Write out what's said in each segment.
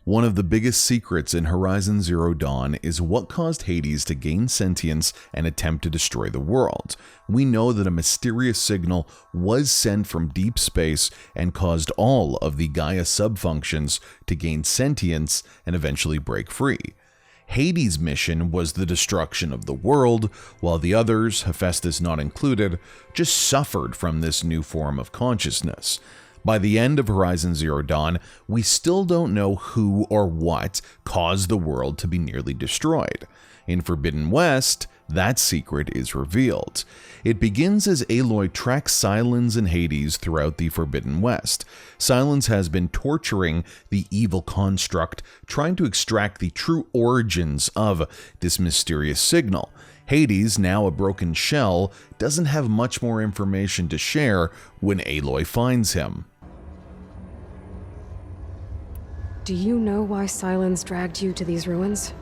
One of the biggest secrets in Horizon Zero Dawn is what caused Hades to gain sentience and attempt to destroy the world. We know that a mysterious signal was sent from deep space and caused all of the Gaia subfunctions to gain sentience and eventually break free. Hades' mission was the destruction of the world, while the others, Hephaestus not included, just suffered from this new form of consciousness. By the end of Horizon Zero Dawn, we still don't know who or what caused the world to be nearly destroyed. In Forbidden West, that secret is revealed. It begins as Aloy tracks Sylens and Hades throughout the Forbidden West. Sylens has been torturing the evil construct, trying to extract the true origins of this mysterious signal. Hades, now a broken shell, doesn't have much more information to share when Aloy finds him. Do you know why Sylens dragged you to these ruins?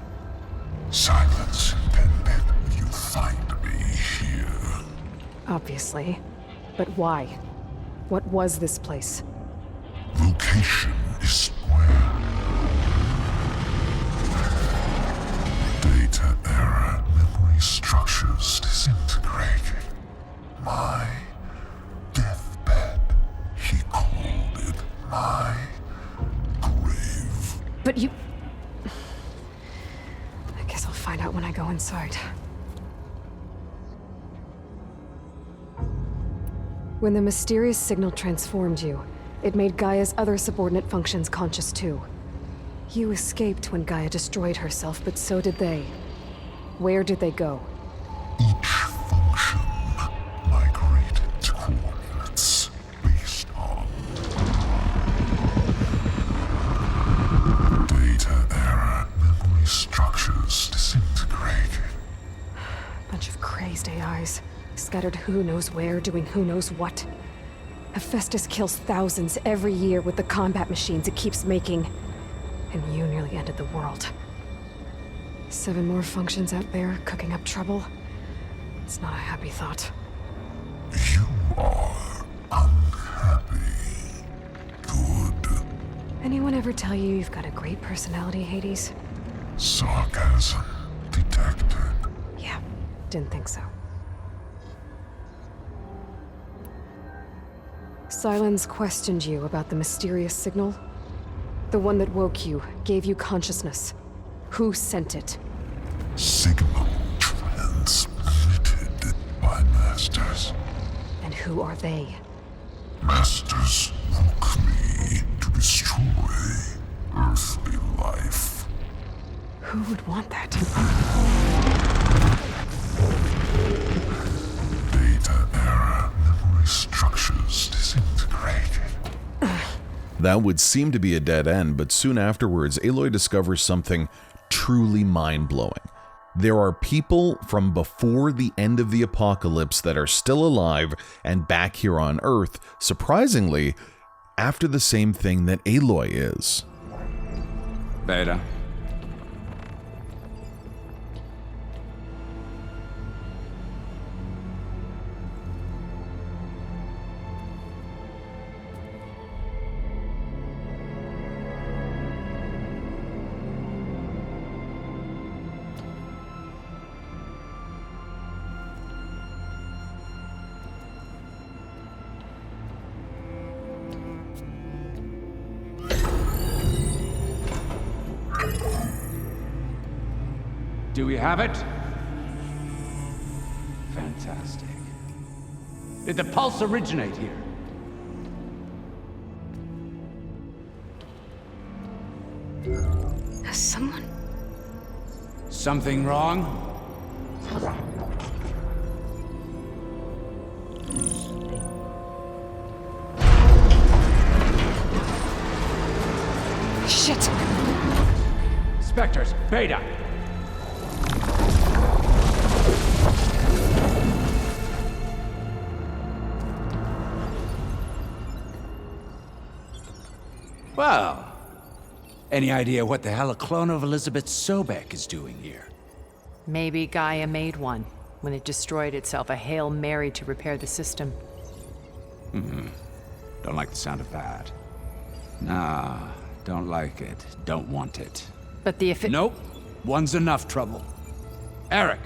Silence intended you find me here. Obviously. But why? What was this place? Location is square. Data error, memory structures disintegrated. My deathbed, he called it my grave. But you... I guess I'll find out when I go inside. When the mysterious signal transformed you, it made Gaia's other subordinate functions conscious too. You escaped when Gaia destroyed herself, but so did they. Where did they go? Each function migrated to coordinates based on data error, memory structures disintegrated. Bunch of crazed AIs, scattered who knows where, doing who knows what. Hephaestus kills thousands every year with the combat machines it keeps making. And you nearly ended the world. 7 more functions out there, cooking up trouble. It's not a happy thought. You are unhappy. Good. Anyone ever tell you you've got a great personality, Hades? Sarcasm detected. Yeah, didn't think so. Sylens questioned you about the mysterious signal. The one that woke you, gave you consciousness. Who sent it? Signal transmitted by masters. And who are they? Masters woke me to destroy earthly life. Who would want that? Data error, memory structures disintegrated. That would seem to be a dead end, but soon afterwards, Aloy discovers something truly mind-blowing. There are people from before the end of the apocalypse that are still alive and back here on Earth, surprisingly, after the same thing that Aloy is. Beta. Do we have it? Fantastic. Did the pulse originate here? Has someone... Something wrong? Shit! Spectres, Beta! Well, any idea what the hell a clone of Elizabeth Sobek is doing here? Maybe Gaia made one when it destroyed itself, a Hail Mary to repair the system. Don't like the sound of that. Nah, Don't like it. Don't want it. But the Nope. One's enough trouble. Eric,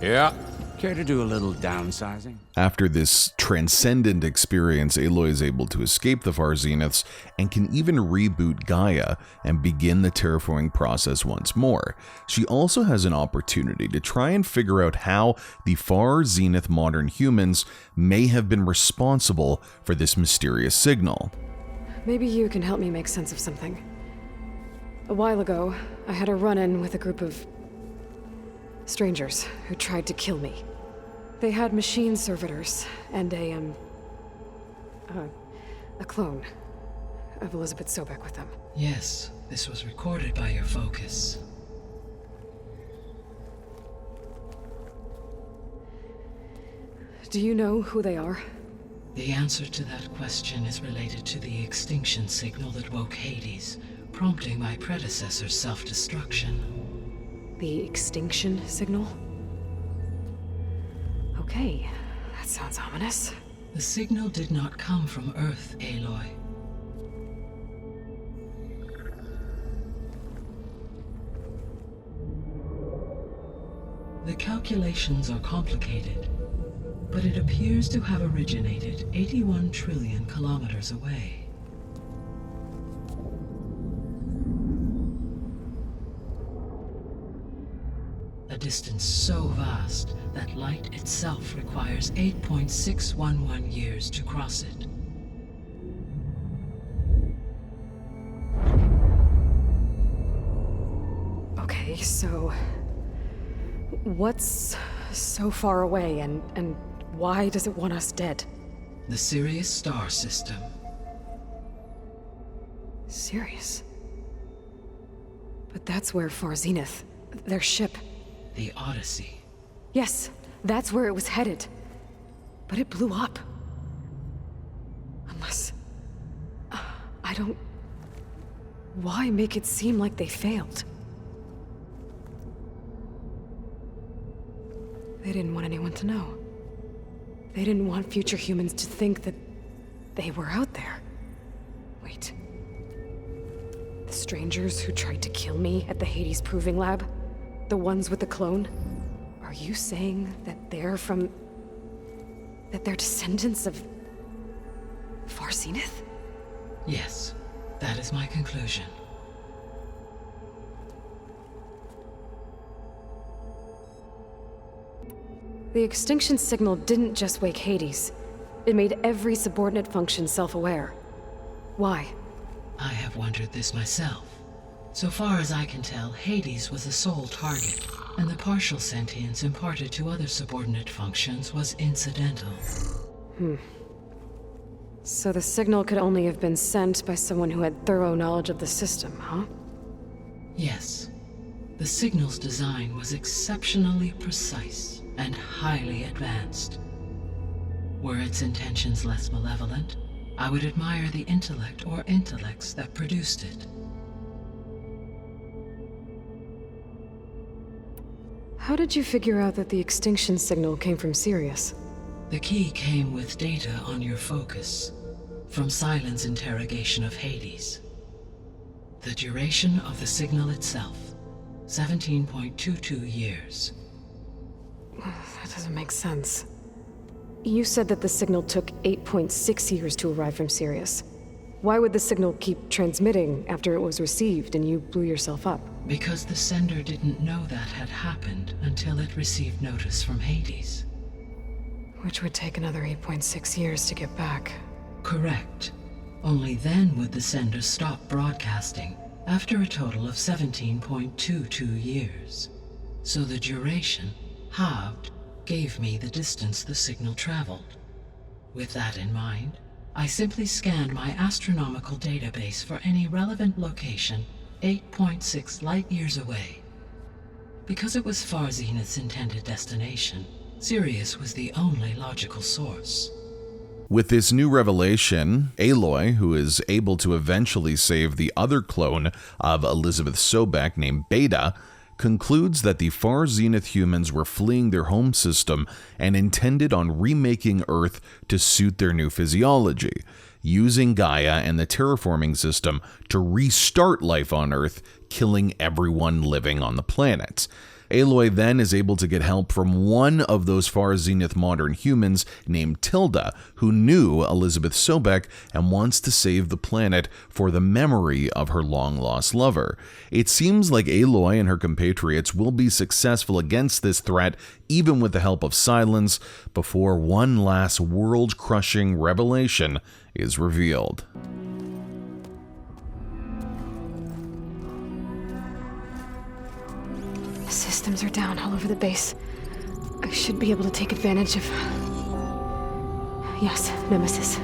Yeah. care to do a little downsizing? After this transcendent experience, Aloy is able to escape the Far Zeniths and can even reboot Gaia and begin the terraforming process once more. She also has an opportunity to try and figure out how the Far Zenith modern humans may have been responsible for this mysterious signal. Maybe you can help me make sense of something. A while ago, I had a run-in with a group of strangers who tried to kill me. They had machine servitors and a clone of Elizabeth Sobek with them. Yes, this was recorded by your focus. Do you know who they are? The answer to that question is related to the extinction signal that woke Hades, prompting my predecessor's self-destruction. The Extinction Signal? Okay, that sounds ominous. The signal did not come from Earth, Aloy. The calculations are complicated, but it appears to have originated 81 trillion kilometers away. A distance so vast that light itself requires 8.611 years to cross it. Okay, so what's so far away and why does it want us dead? The Sirius star system. Sirius? But that's where Far Zenith, their ship. The Odyssey. Yes, that's where it was headed. But it blew up. Unless... I don't... Why make it seem like they failed? They didn't want anyone to know. They didn't want future humans to think that they were out there. Wait. The strangers who tried to kill me at the Hades Proving Lab? The ones with the clone? Are you saying that they're from... that they're descendants of... Far Zenith? Yes, that is my conclusion. The extinction signal didn't just wake Hades. It made every subordinate function self-aware. Why? I have wondered this myself. So far as I can tell, Hades was the sole target, and the partial sentience imparted to other subordinate functions was incidental. So the signal could only have been sent by someone who had thorough knowledge of the system, huh? Yes. The signal's design was exceptionally precise and highly advanced. Were its intentions less malevolent, I would admire the intellect or intellects that produced it. How did you figure out that the extinction signal came from Sirius? The key came with data on your focus, from Silent's interrogation of Hades. The duration of the signal itself, 17.22 years. That doesn't make sense. You said that the signal took 8.6 years to arrive from Sirius. Why would the signal keep transmitting after it was received and you blew yourself up? Because the sender didn't know that had happened until it received notice from Hades. Which would take another 8.6 years to get back. Correct. Only then would the sender stop broadcasting, after a total of 17.22 years. So the duration, halved, gave me the distance the signal traveled. With that in mind, I simply scanned my astronomical database for any relevant location 8.6 light-years away. Because it was Far Zenith's intended destination, Sirius was the only logical source. With this new revelation, Aloy, who is able to eventually save the other clone of Elizabeth Sobek named Beta, concludes that the Far Zenith humans were fleeing their home system and intended on remaking Earth to suit their new physiology. using Gaia and the terraforming system to restart life on Earth, killing everyone living on the planet. Aloy then is able to get help from one of those Far Zenith modern humans named Tilda, who knew Elizabeth Sobek and wants to save the planet for the memory of her long-lost lover. It seems like Aloy and her compatriots will be successful against this threat, even with the help of Silence, before one last world-crushing revelation is revealed. Systems are down all over the base. I should be able to take advantage of... Yes, Nemesis.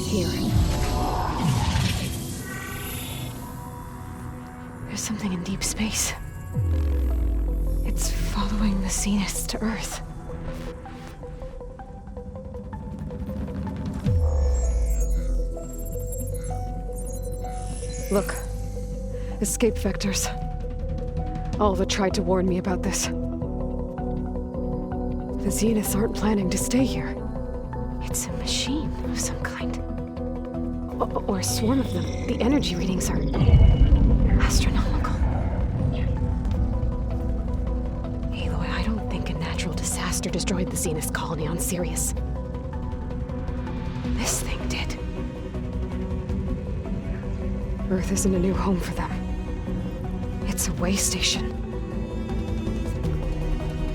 Here. There's something in deep space. It's following the Zeniths to Earth. Look. Escape vectors. Alva tried to warn me about this. The Zeniths aren't planning to stay here. It's a machine of some kind. Or a swarm of them. The energy readings are astronomical. Aloy, I don't think a natural disaster destroyed the Zenith colony on Sirius. This thing did. Earth isn't a new home for them. It's a way station.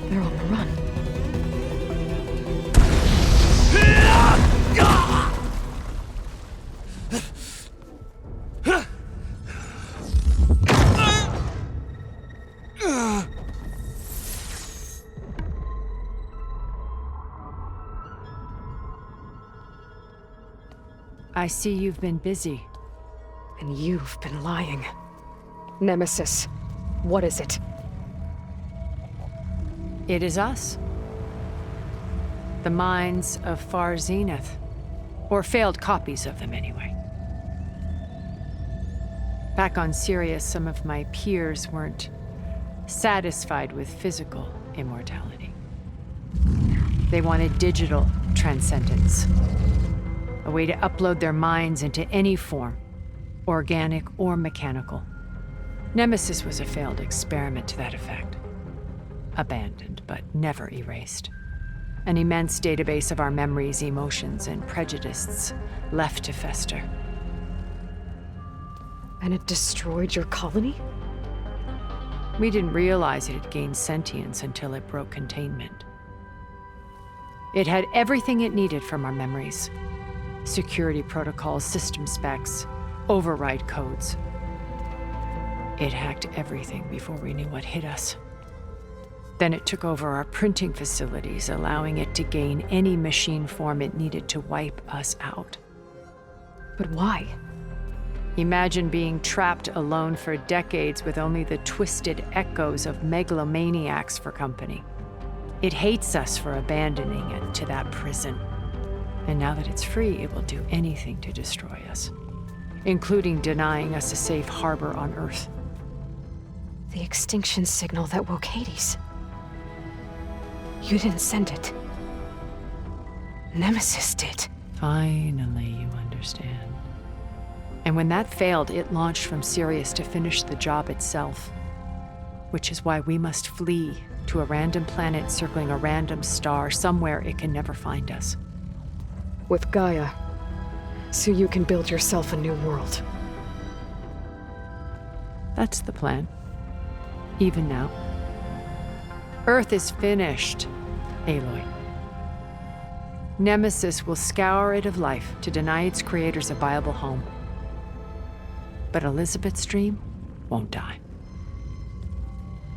They're on the run. I see you've been busy. And you've been lying. Nemesis, what is it? It is us. The minds of Far Zenith. Or failed copies of them, anyway. Back on Sirius, some of my peers weren't satisfied with physical immortality. They wanted digital transcendence. A way to upload their minds into any form, organic or mechanical. Nemesis was a failed experiment to that effect. Abandoned, but never erased. An immense database of our memories, emotions, and prejudices left to fester. And it destroyed your colony? We didn't realize it had gained sentience until it broke containment. It had everything it needed from our memories. Security protocols, system specs, override codes. It hacked everything before we knew what hit us. Then it took over our printing facilities, allowing it to gain any machine form it needed to wipe us out. But why? Imagine being trapped alone for decades with only the twisted echoes of megalomaniacs for company. It hates us for abandoning it to that prison. And now that it's free, it will do anything to destroy us, including denying us a safe harbor on Earth. The extinction signal that woke Hades. You didn't send it. Nemesis did. Finally, you understand. And when that failed, it launched from Sirius to finish the job itself. Which is why we must flee to a random planet circling a random star, somewhere it can never find us. With Gaia, so you can build yourself a new world. That's the plan. Even now. Earth is finished, Aloy. Nemesis will scour it of life to deny its creators a viable home. But Elizabeth's dream won't die.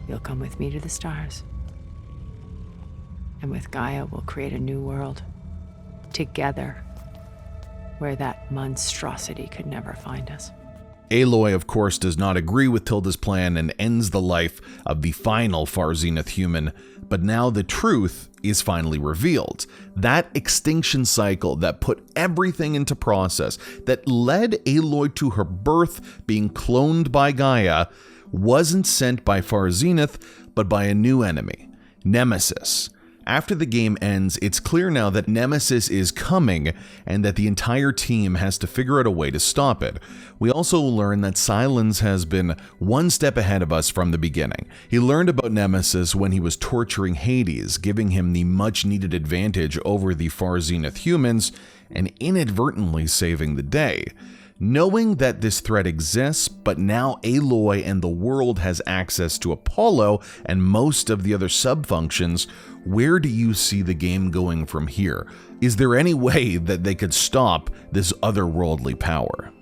You'll come with me to the stars. And with Gaia, we'll create a new world. Together. Where that monstrosity could never find us. Aloy, of course, does not agree with Tilda's plan and ends the life of the final Far Zenith human, but now the truth is finally revealed. That extinction cycle that put everything into process, that led Aloy to her birth being cloned by Gaia, wasn't sent by Far Zenith, but by a new enemy, Nemesis. After the game ends, it's clear now that Nemesis is coming and that the entire team has to figure out a way to stop it. We also learn that Silence has been one step ahead of us from the beginning. He learned about Nemesis when he was torturing Hades, giving him the much-needed advantage over the Far Zenith humans and inadvertently saving the day. Knowing that this threat exists, but now Aloy and the world has access to Apollo and most of the other sub-functions, where do you see the game going from here? Is there any way that they could stop this otherworldly power?